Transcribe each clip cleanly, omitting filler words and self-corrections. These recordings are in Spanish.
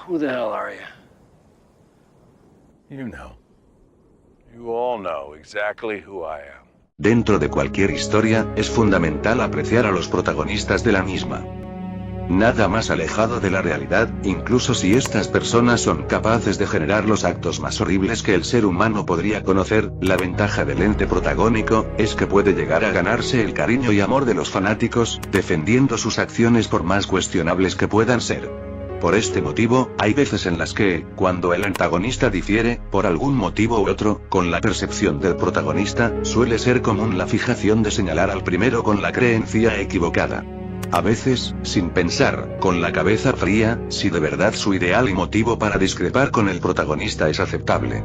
Who the hell are you? You know. You all know exactly who I am. Dentro de cualquier historia, es fundamental apreciar a los protagonistas de la misma. Nada más alejado de la realidad, incluso si estas personas son capaces de generar los actos más horribles que el ser humano podría conocer, la ventaja del ente protagónico, es que puede llegar a ganarse el cariño y amor de los fanáticos, defendiendo sus acciones por más cuestionables que puedan ser. Por este motivo, hay veces en las que, cuando el antagonista difiere, por algún motivo u otro, con la percepción del protagonista, suele ser común la fijación de señalar al primero con la creencia equivocada. A veces, sin pensar, con la cabeza fría, si de verdad su ideal y motivo para discrepar con el protagonista es aceptable.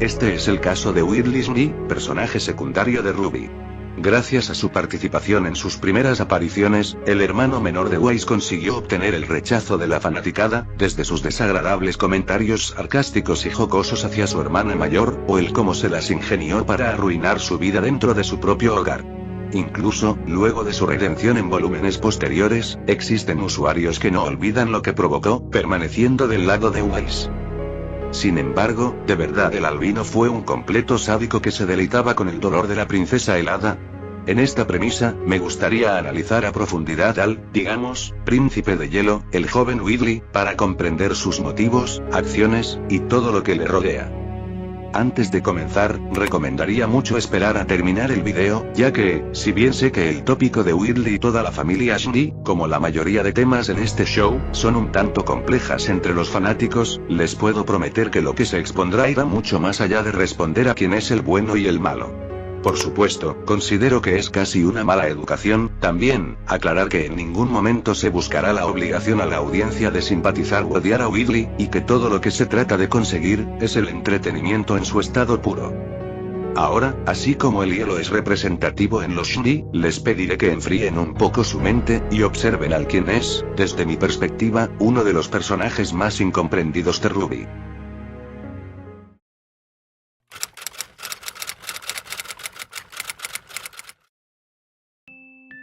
Este es el caso de Whitley Smith, personaje secundario de Ruby. Gracias a su participación en sus primeras apariciones, el hermano menor de Weiss consiguió obtener el rechazo de la fanaticada, desde sus desagradables comentarios sarcásticos y jocosos hacia su hermana mayor, o el cómo se las ingenió para arruinar su vida dentro de su propio hogar. Incluso, luego de su redención en volúmenes posteriores, existen usuarios que no olvidan lo que provocó, permaneciendo del lado de Weiss. Sin embargo, ¿de verdad el albino fue un completo sádico que se deleitaba con el dolor de la princesa helada? En esta premisa, me gustaría analizar a profundidad al, digamos, príncipe de hielo, el joven Whitley, para comprender sus motivos, acciones, y todo lo que le rodea. Antes de comenzar, recomendaría mucho esperar a terminar el video, ya que, si bien sé que el tópico de Whitley y toda la familia Ashley, como la mayoría de temas en este show, son un tanto complejas entre los fanáticos, les puedo prometer que lo que se expondrá irá mucho más allá de responder a quién es el bueno y el malo. Por supuesto, considero que es casi una mala educación, también, aclarar que en ningún momento se buscará la obligación a la audiencia de simpatizar o odiar a Whitley, y que todo lo que se trata de conseguir, es el entretenimiento en su estado puro. Ahora, así como el hielo es representativo en los Shinji, les pediré que enfríen un poco su mente, y observen al quien es, desde mi perspectiva, uno de los personajes más incomprendidos de Ruby.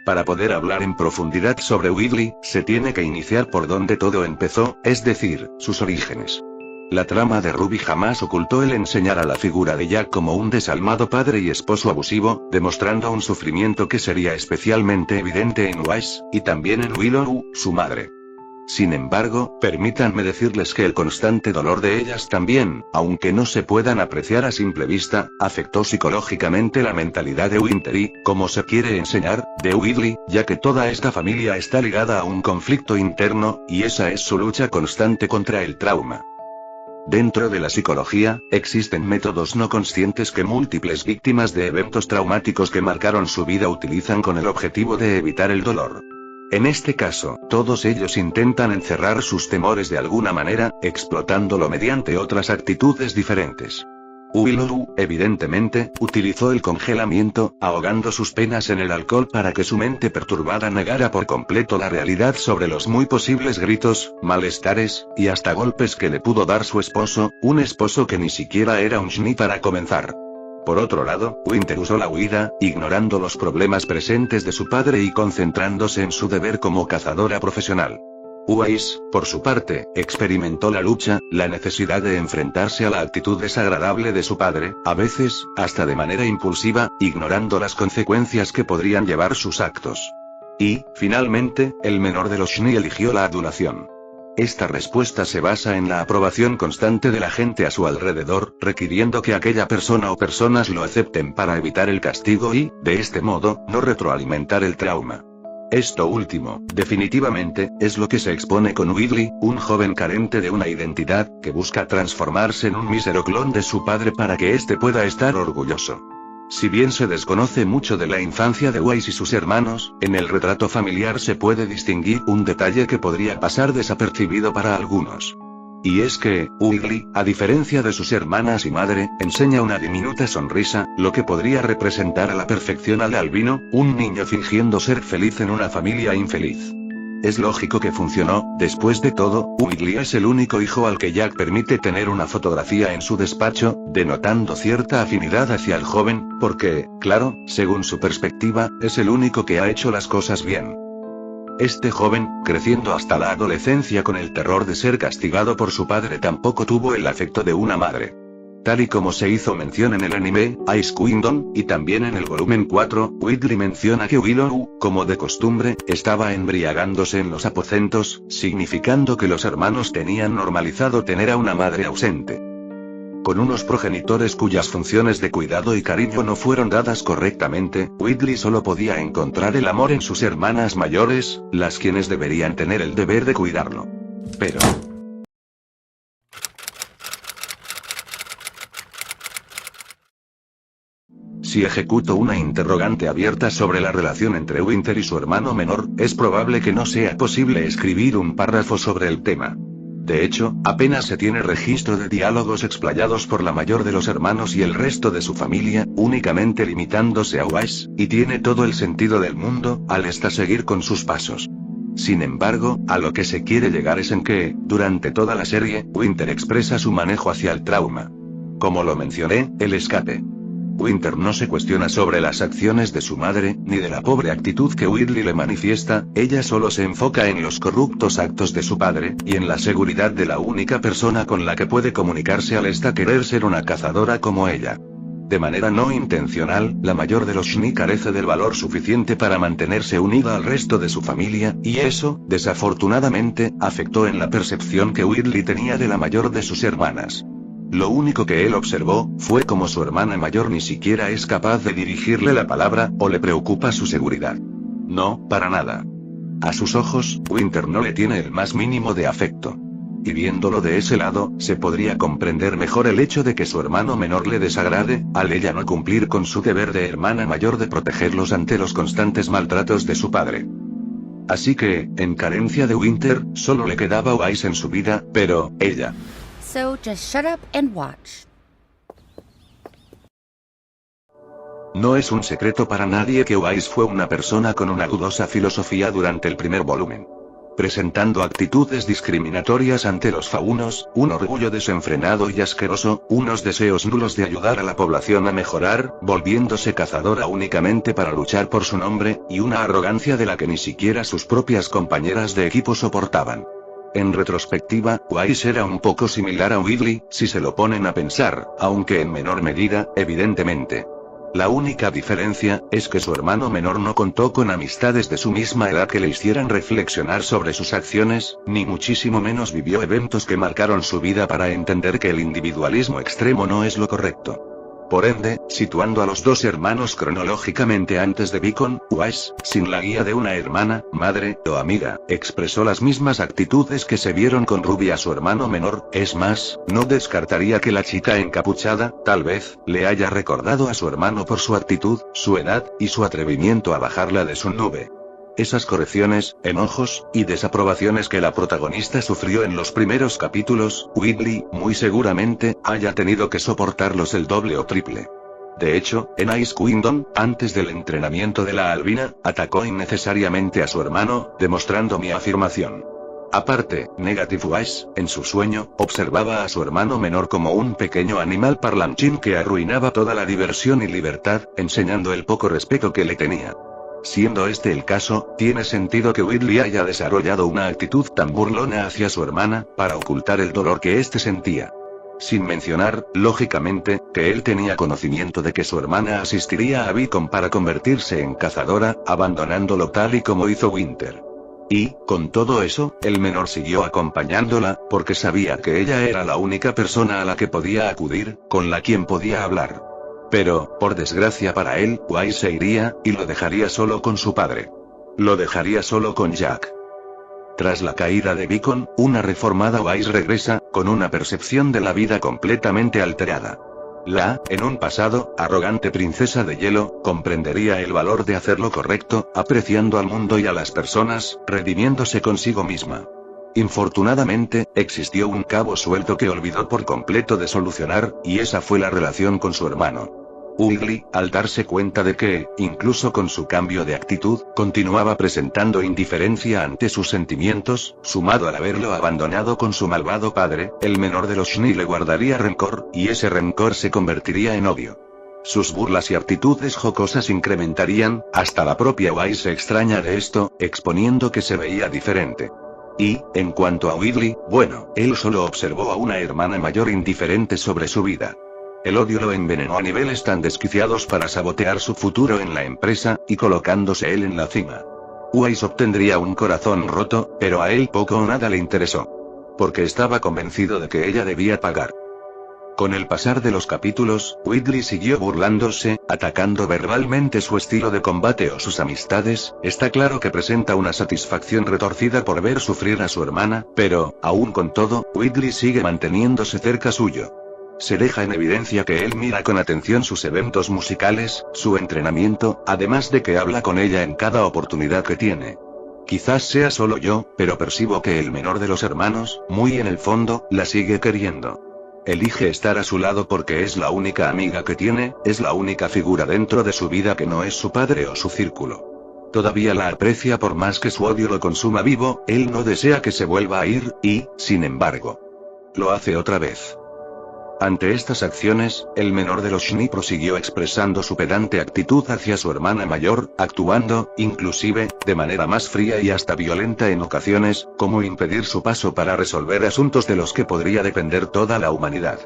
Para poder hablar en profundidad sobre Whitley, se tiene que iniciar por donde todo empezó, es decir, sus orígenes. La trama de Ruby jamás ocultó el enseñar a la figura de Jack como un desalmado padre y esposo abusivo, demostrando un sufrimiento que sería especialmente evidente en Weiss, y también en Willow, su madre. Sin embargo, permítanme decirles que el constante dolor de ellas también, aunque no se puedan apreciar a simple vista, afectó psicológicamente la mentalidad de Winter y, como se quiere enseñar, de Whitley, ya que toda esta familia está ligada a un conflicto interno, y esa es su lucha constante contra el trauma. Dentro de la psicología, existen métodos no conscientes que múltiples víctimas de eventos traumáticos que marcaron su vida utilizan con el objetivo de evitar el dolor. En este caso, todos ellos intentan encerrar sus temores de alguna manera, explotándolo mediante otras actitudes diferentes. Willow, evidentemente, utilizó el congelamiento, ahogando sus penas en el alcohol para que su mente perturbada negara por completo la realidad sobre los muy posibles gritos, malestares, y hasta golpes que le pudo dar su esposo, un esposo que ni siquiera era un Shinji para comenzar. Por otro lado, Winter usó la huida, ignorando los problemas presentes de su padre y concentrándose en su deber como cazadora profesional. Weiss, por su parte, experimentó la lucha, la necesidad de enfrentarse a la actitud desagradable de su padre, a veces, hasta de manera impulsiva, ignorando las consecuencias que podrían llevar sus actos. Y, finalmente, el menor de los Shinji eligió la adulación. Esta respuesta se basa en la aprobación constante de la gente a su alrededor, requiriendo que aquella persona o personas lo acepten para evitar el castigo y, de este modo, no retroalimentar el trauma. Esto último, definitivamente, es lo que se expone con Whitley, un joven carente de una identidad, que busca transformarse en un mísero clon de su padre para que éste pueda estar orgulloso. Si bien se desconoce mucho de la infancia de Weiss y sus hermanos, en el retrato familiar se puede distinguir un detalle que podría pasar desapercibido para algunos. Y es que, Whitley, a diferencia de sus hermanas y madre, enseña una diminuta sonrisa, lo que podría representar a la perfección al albino, un niño fingiendo ser feliz en una familia infeliz. Es lógico que funcionó, después de todo, Whitley es el único hijo al que Jack permite tener una fotografía en su despacho, denotando cierta afinidad hacia el joven, porque, claro, según su perspectiva, es el único que ha hecho las cosas bien. Este joven, creciendo hasta la adolescencia con el terror de ser castigado por su padre, tampoco tuvo el afecto de una madre. Tal y como se hizo mención en el anime, Ice Kingdom, y también en el volumen 4, Whitley menciona que Willow, como de costumbre, estaba embriagándose en los aposentos, significando que los hermanos tenían normalizado tener a una madre ausente. Con unos progenitores cuyas funciones de cuidado y cariño no fueron dadas correctamente, Whitley solo podía encontrar el amor en sus hermanas mayores, las quienes deberían tener el deber de cuidarlo. Pero... si ejecuto una interrogante abierta sobre la relación entre Winter y su hermano menor, es probable que no sea posible escribir un párrafo sobre el tema. De hecho, apenas se tiene registro de diálogos explayados por la mayor de los hermanos y el resto de su familia, únicamente limitándose a Weiss, y tiene todo el sentido del mundo, al esta seguir con sus pasos. Sin embargo, a lo que se quiere llegar es en que, durante toda la serie, Winter expresa su manejo hacia el trauma. Como lo mencioné, el escape. Winter no se cuestiona sobre las acciones de su madre, ni de la pobre actitud que Whitley le manifiesta, ella solo se enfoca en los corruptos actos de su padre, y en la seguridad de la única persona con la que puede comunicarse al esta querer ser una cazadora como ella. De manera no intencional, la mayor de los Shni carece del valor suficiente para mantenerse unida al resto de su familia, y eso, desafortunadamente, afectó en la percepción que Whitley tenía de la mayor de sus hermanas. Lo único que él observó, fue como su hermana mayor ni siquiera es capaz de dirigirle la palabra, o le preocupa su seguridad. No, para nada. A sus ojos, Winter no le tiene el más mínimo de afecto. Y viéndolo de ese lado, se podría comprender mejor el hecho de que su hermano menor le desagrade, al ella no cumplir con su deber de hermana mayor de protegerlos ante los constantes maltratos de su padre. Así que, en carencia de Winter, solo le quedaba Weiss en su vida, pero, ella... So just shut up and watch. No es un secreto para nadie que Weiss fue una persona con una dudosa filosofía durante el primer volumen. Presentando actitudes discriminatorias ante los faunos, un orgullo desenfrenado y asqueroso, unos deseos nulos de ayudar a la población a mejorar, volviéndose cazadora únicamente para luchar por su nombre, y una arrogancia de la que ni siquiera sus propias compañeras de equipo soportaban. En retrospectiva, Weiss era un poco similar a Whitley, si se lo ponen a pensar, aunque en menor medida, evidentemente. La única diferencia, es que su hermano menor no contó con amistades de su misma edad que le hicieran reflexionar sobre sus acciones, ni muchísimo menos vivió eventos que marcaron su vida para entender que el individualismo extremo no es lo correcto. Por ende, situando a los dos hermanos cronológicamente antes de Beacon, Weiss, sin la guía de una hermana, madre, o amiga, expresó las mismas actitudes que se vieron con Ruby a su hermano menor, es más, no descartaría que la chica encapuchada, tal vez, le haya recordado a su hermano por su actitud, su edad, y su atrevimiento a bajarla de su nube. Esas correcciones, enojos, y desaprobaciones que la protagonista sufrió en los primeros capítulos, Whitley, muy seguramente, haya tenido que soportarlos el doble o triple. De hecho, en Ice Kingdom, antes del entrenamiento de la albina, atacó innecesariamente a su hermano, demostrando mi afirmación. Aparte, Negative Weiss, en su sueño, observaba a su hermano menor como un pequeño animal parlanchín que arruinaba toda la diversión y libertad, enseñando el poco respeto que le tenía. Siendo este el caso, tiene sentido que Whitley haya desarrollado una actitud tan burlona hacia su hermana, para ocultar el dolor que éste sentía. Sin mencionar, lógicamente, que él tenía conocimiento de que su hermana asistiría a Beacon para convertirse en cazadora, abandonándolo tal y como hizo Winter. Y, con todo eso, el menor siguió acompañándola, porque sabía que ella era la única persona a la que podía acudir, con la quien podía hablar. Pero, por desgracia para él, Weiss se iría, y lo dejaría solo con su padre. Lo dejaría solo con Jack. Tras la caída de Beacon, una reformada Weiss regresa, con una percepción de la vida completamente alterada. La, en un pasado, arrogante princesa de hielo, comprendería el valor de hacer lo correcto, apreciando al mundo y a las personas, redimiéndose consigo misma. Infortunadamente, existió un cabo suelto que olvidó por completo de solucionar, y esa fue la relación con su hermano. Whitley, al darse cuenta de que, incluso con su cambio de actitud, continuaba presentando indiferencia ante sus sentimientos, sumado al haberlo abandonado con su malvado padre, el menor de los Shni le guardaría rencor, y ese rencor se convertiría en odio. sus burlas y actitudes jocosas incrementarían, hasta la propia Wise se extraña de esto, exponiendo que se veía diferente. Y, en cuanto a Weasley, bueno, él solo observó a una hermana mayor indiferente sobre su vida. El odio lo envenenó a niveles tan desquiciados para sabotear su futuro en la empresa, y colocándose él en la cima. Wise obtendría un corazón roto, pero a él poco o nada le interesó. Porque estaba convencido de que ella debía pagar. Con el pasar de los capítulos, Weasley siguió burlándose, atacando verbalmente su estilo de combate o sus amistades. Está claro que presenta una satisfacción retorcida por ver sufrir a su hermana, pero, aún con todo, Weasley sigue manteniéndose cerca suyo. Se deja en evidencia que él mira con atención sus eventos musicales, su entrenamiento, además de que habla con ella en cada oportunidad que tiene. Quizás sea solo yo, pero percibo que el menor de los hermanos, muy en el fondo, la sigue queriendo. Elige estar a su lado porque es la única amiga que tiene, es la única figura dentro de su vida que no es su padre o su círculo. Todavía la aprecia por más que su odio lo consuma vivo, él no desea que se vuelva a ir, y, sin embargo, lo hace otra vez. Ante estas acciones, el menor de los Schnee prosiguió expresando su pedante actitud hacia su hermana mayor, actuando, inclusive, de manera más fría y hasta violenta en ocasiones, como impedir su paso para resolver asuntos de los que podría depender toda la humanidad.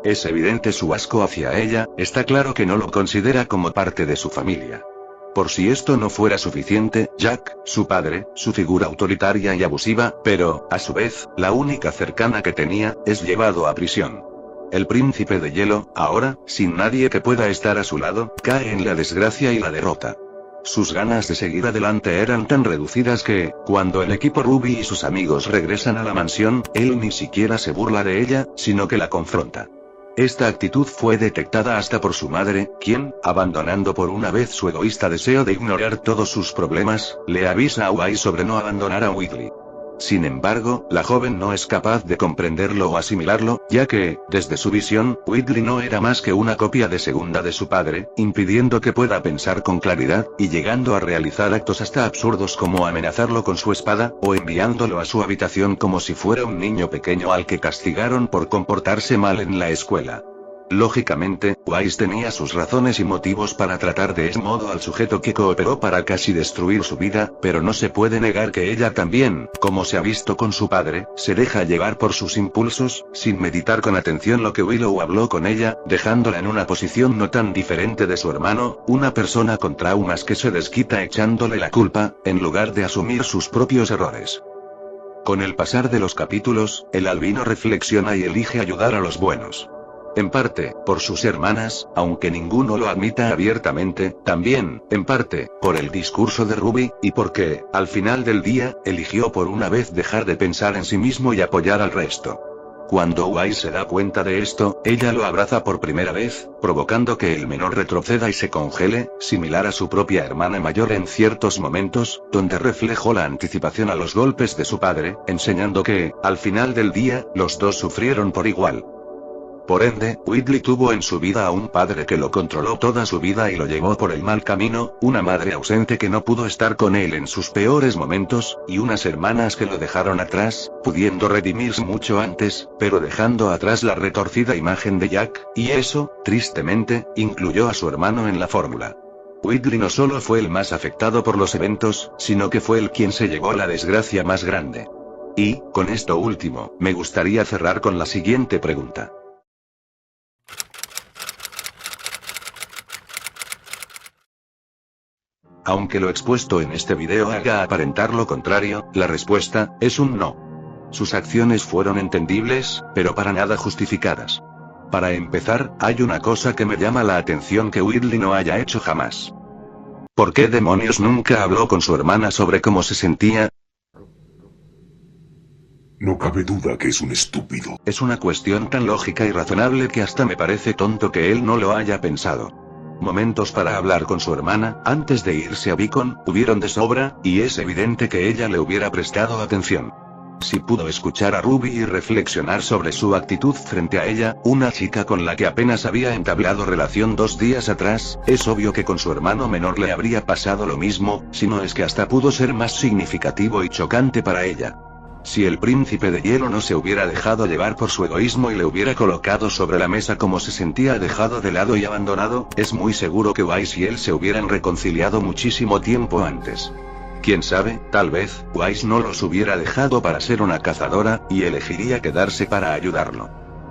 Es evidente su asco hacia ella, está claro que no lo considera como parte de su familia. Por si esto no fuera suficiente, Jack, su padre, su figura autoritaria y abusiva, pero, a su vez, la única cercana que tenía, es llevado a prisión. El príncipe de hielo, ahora, sin nadie que pueda estar a su lado, cae en la desgracia y la derrota. Sus ganas de seguir adelante eran tan reducidas que, cuando el equipo Ruby y sus amigos regresan a la mansión, él ni siquiera se burla de ella, sino que la confronta. Esta actitud fue detectada hasta por su madre, quien, abandonando por una vez su egoísta deseo de ignorar todos sus problemas, le avisa a Wise sobre no abandonar a Weasley. Sin embargo, la joven no es capaz de comprenderlo o asimilarlo, ya que, desde su visión, Weasley no era más que una copia de segunda de su padre, impidiendo que pueda pensar con claridad, y llegando a realizar actos hasta absurdos como amenazarlo con su espada, o enviándolo a su habitación como si fuera un niño pequeño al que castigaron por comportarse mal en la escuela. Lógicamente, Wise tenía sus razones y motivos para tratar de ese modo al sujeto que cooperó para casi destruir su vida, pero no se puede negar que ella también, como se ha visto con su padre, se deja llevar por sus impulsos, sin meditar con atención lo que Willow habló con ella, dejándola en una posición no tan diferente de su hermano, una persona con traumas que se desquita echándole la culpa, en lugar de asumir sus propios errores. Con el pasar de los capítulos, el albino reflexiona y elige ayudar a los buenos. En parte, por sus hermanas, aunque ninguno lo admita abiertamente, también, en parte, por el discurso de Ruby, y porque, al final del día, eligió por una vez dejar de pensar en sí mismo y apoyar al resto. Cuando Wise se da cuenta de esto, ella lo abraza por primera vez, provocando que el menor retroceda y se congele, similar a su propia hermana mayor en ciertos momentos, donde reflejó la anticipación a los golpes de su padre, enseñando que, al final del día, los dos sufrieron por igual. Por ende, Weasley tuvo en su vida a un padre que lo controló toda su vida y lo llevó por el mal camino, una madre ausente que no pudo estar con él en sus peores momentos, y unas hermanas que lo dejaron atrás, pudiendo redimirse mucho antes, pero dejando atrás la retorcida imagen de Jack, y eso, tristemente, incluyó a su hermano en la fórmula. Weasley no solo fue el más afectado por los eventos, sino que fue el quien se llevó la desgracia más grande. Y, con esto último, me gustaría cerrar con la siguiente pregunta. Aunque lo expuesto en este video haga aparentar lo contrario, la respuesta es un no. Sus acciones fueron entendibles, pero para nada justificadas. Para empezar, hay una cosa que me llama la atención que Weasley no haya hecho jamás. ¿Por qué demonios nunca habló con su hermana sobre cómo se sentía? No cabe duda que es un estúpido. Es una cuestión tan lógica y razonable que hasta me parece tonto que él no lo haya pensado. Momentos para hablar con su hermana, antes de irse a Beacon, hubieron de sobra, y es evidente que ella le hubiera prestado atención. Si pudo escuchar a Ruby y reflexionar sobre su actitud frente a ella, una chica con la que apenas había entablado relación 2 días atrás, es obvio que con su hermano menor le habría pasado lo mismo, si no es que hasta pudo ser más significativo y chocante para ella. Si el príncipe de hielo no se hubiera dejado llevar por su egoísmo y le hubiera colocado sobre la mesa como se sentía dejado de lado y abandonado, es muy seguro que Wise y él se hubieran reconciliado muchísimo tiempo antes. Quién sabe, tal vez, Wise no los hubiera dejado para ser una cazadora, y elegiría quedarse para ayudarlo.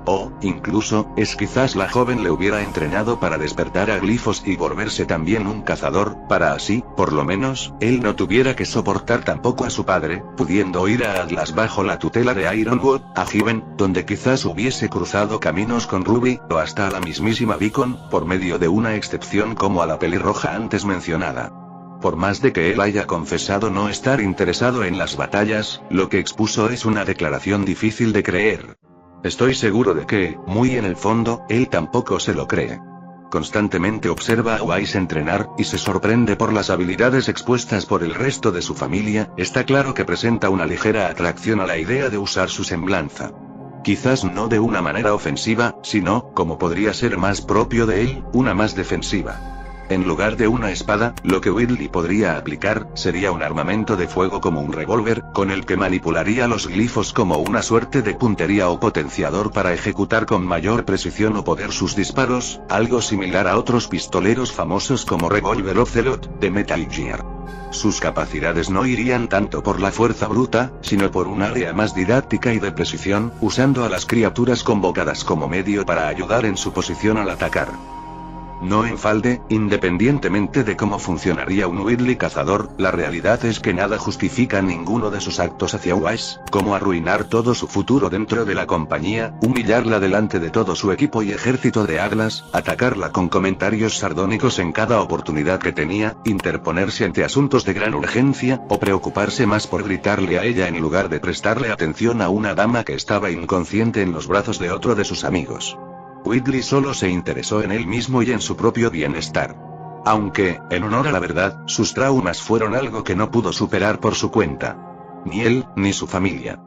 O, incluso, quizás la joven le hubiera entrenado para despertar a glifos y volverse también un cazador, para así, por lo menos, él no tuviera que soportar tampoco a su padre, pudiendo ir a Atlas bajo la tutela de Ironwood, a Haven, donde quizás hubiese cruzado caminos con Ruby, o hasta a la mismísima Beacon, por medio de una excepción como a la pelirroja antes mencionada. Por más de que él haya confesado no estar interesado en las batallas, lo que expuso es una declaración difícil de creer. Estoy seguro de que, muy en el fondo, él tampoco se lo cree. Constantemente observa a Wise entrenar, y se sorprende por las habilidades expuestas por el resto de su familia. Está claro que presenta una ligera atracción a la idea de usar su semblanza. Quizás no de una manera ofensiva, sino, como podría ser más propio de él, una más defensiva. En lugar de una espada, lo que Whitley podría aplicar, sería un armamento de fuego como un revólver, con el que manipularía los glifos como una suerte de puntería o potenciador para ejecutar con mayor precisión o poder sus disparos, algo similar a otros pistoleros famosos como Revolver Ocelot, de Metal Gear. Sus capacidades no irían tanto por la fuerza bruta, sino por un área más didáctica y de precisión, usando a las criaturas convocadas como medio para ayudar en su posición al atacar. No en falde, independientemente de cómo funcionaría un Whitley cazador, la realidad es que nada justifica ninguno de sus actos hacia Wise, como arruinar todo su futuro dentro de la compañía, humillarla delante de todo su equipo y ejército de Atlas, atacarla con comentarios sardónicos en cada oportunidad que tenía, interponerse ante asuntos de gran urgencia, o preocuparse más por gritarle a ella en lugar de prestarle atención a una dama que estaba inconsciente en los brazos de otro de sus amigos. Whitley solo se interesó en él mismo y en su propio bienestar. Aunque, en honor a la verdad, sus traumas fueron algo que no pudo superar por su cuenta. Ni él, ni su familia.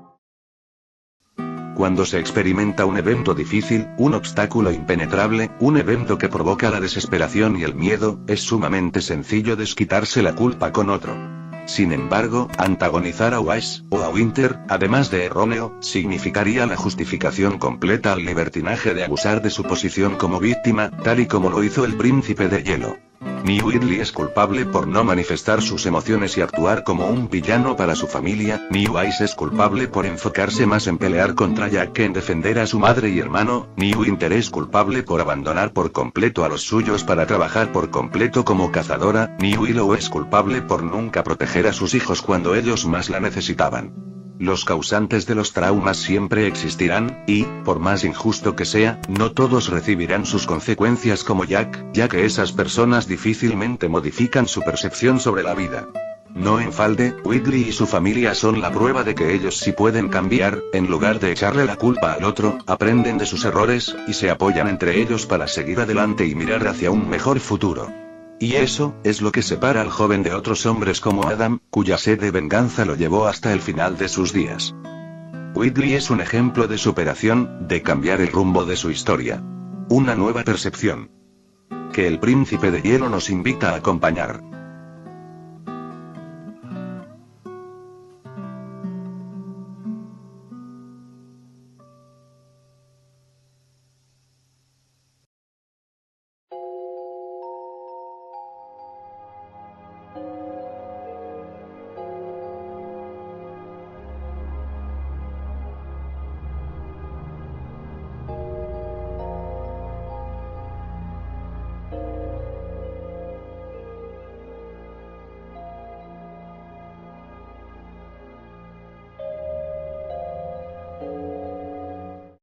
Cuando se experimenta un evento difícil, un obstáculo impenetrable, un evento que provoca la desesperación y el miedo, es sumamente sencillo desquitarse la culpa con otro. Sin embargo, antagonizar a Wise, o a Winter, además de erróneo, significaría la justificación completa al libertinaje de abusar de su posición como víctima, tal y como lo hizo el príncipe de hielo. Ni Whitley es culpable por no manifestar sus emociones y actuar como un villano para su familia, ni Wise es culpable por enfocarse más en pelear contra Jack que en defender a su madre y hermano, ni Winter es culpable por abandonar por completo a los suyos para trabajar por completo como cazadora, ni Willow es culpable por nunca proteger a sus hijos cuando ellos más la necesitaban. Los causantes de los traumas siempre existirán, y, por más injusto que sea, no todos recibirán sus consecuencias como Jack, ya que esas personas difícilmente modifican su percepción sobre la vida. No en falde, Whitley y su familia son la prueba de que ellos sí pueden cambiar. En lugar de echarle la culpa al otro, aprenden de sus errores, y se apoyan entre ellos para seguir adelante y mirar hacia un mejor futuro. Y eso, es lo que separa al joven de otros hombres como Adam, cuya sed de venganza lo llevó hasta el final de sus días. Whitley es un ejemplo de superación, de cambiar el rumbo de su historia. Una nueva percepción. Que el príncipe de hielo nos invita a acompañar.